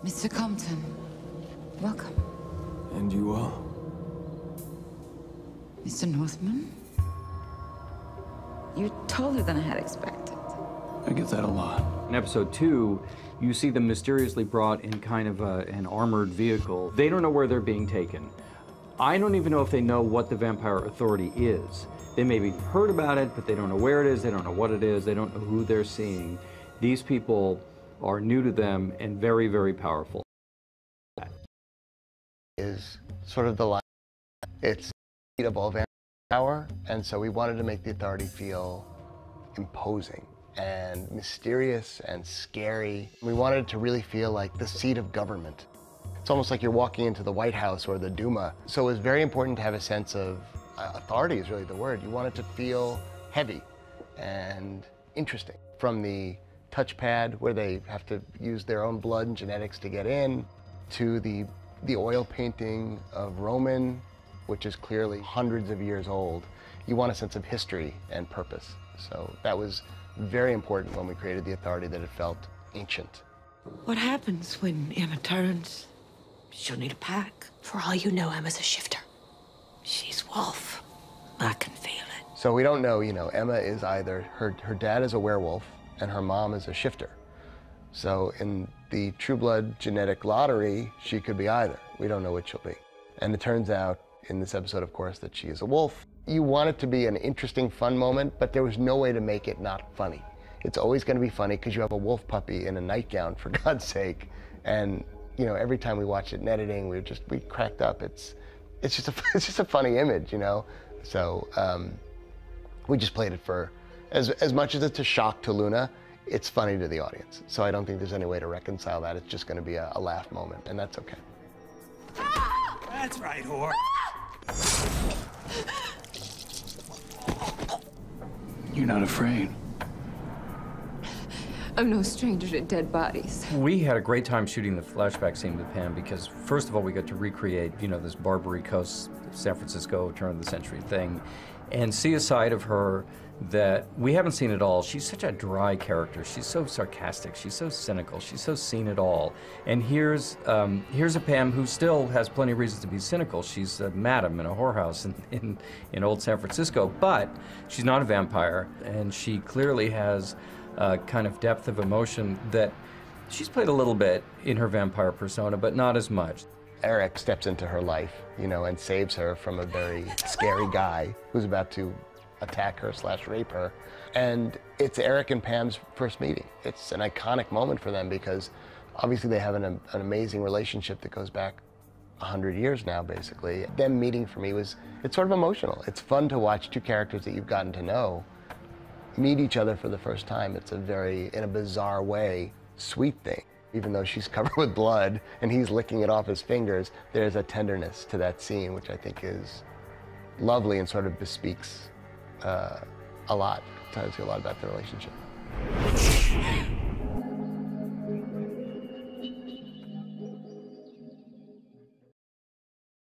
Mr. Compton, welcome. And you are? Mr. Northman? You're taller than I had expected. I get that a lot. In episode 2, you see them mysteriously brought in kind of an armored vehicle. They don't know where they're being taken. I don't even know if they know what the Vampire Authority is. They maybe heard about it, but they don't know where it is, they don't know what it is, they don't know who they're seeing. These people are new to them and very, very powerful. Is sort of the line. It's above vampire power, and so we wanted to make the Authority feel imposing and mysterious and scary. We wanted it to really feel like the seat of government. It's almost like you're walking into the White House or the Duma. So it was very important to have a sense of authority is really the word. You want it to feel heavy and interesting. From the touchpad where they have to use their own blood and genetics to get in, to the oil painting of Roman, which is clearly hundreds of years old. You want a sense of history and purpose. So that was very important when we created the Authority, that it felt ancient. What happens when Emma turns? She'll need a pack. For all you know, Emma's a shifter. She's Wolf. I can feel it. So we don't know, Emma is either, her dad is a werewolf and her mom is a shifter. So in the True Blood genetic lottery, she could be either. We don't know which she'll be. And it turns out in this episode, of course, that she is a wolf. You want it to be an interesting, fun moment, but there was no way to make it not funny. It's always going to be funny because you have a wolf puppy in a nightgown, for God's sake. And every time we watched it in editing, we cracked up. It's just a funny image, So we just played it for, as much as it's a shock to Luna, it's funny to the audience. So I don't think there's any way to reconcile that. It's just going to be a laugh moment, and that's okay. That's right, whore. You're not afraid? I'm no stranger to dead bodies. We had a great time shooting the flashback scene with Pam because, first of all, we got to recreate, this Barbary Coast, San Francisco, turn of the century thing, and see a side of her that we haven't seen at all. She's such a dry character. She's so sarcastic. She's so cynical. She's so seen it all. And here's a Pam who still has plenty of reasons to be cynical. She's a madam in a whorehouse in old San Francisco, but she's not a vampire, and she clearly has a kind of depth of emotion that she's played a little bit in her vampire persona, but not as much. Eric steps into her life, and saves her from a very scary guy who's about to attack her / rape her. And it's Eric and Pam's first meeting. It's an iconic moment for them because obviously they have an amazing relationship that goes back 100 years now, basically. Them meeting for me it's sort of emotional. It's fun to watch two characters that you've gotten to know meet each other for the first time. It's a very, in a bizarre way, sweet thing. Even though she's covered with blood and he's licking it off his fingers, there's a tenderness to that scene, which I think is lovely and sort of bespeaks a lot. Tells you a lot about the relationship.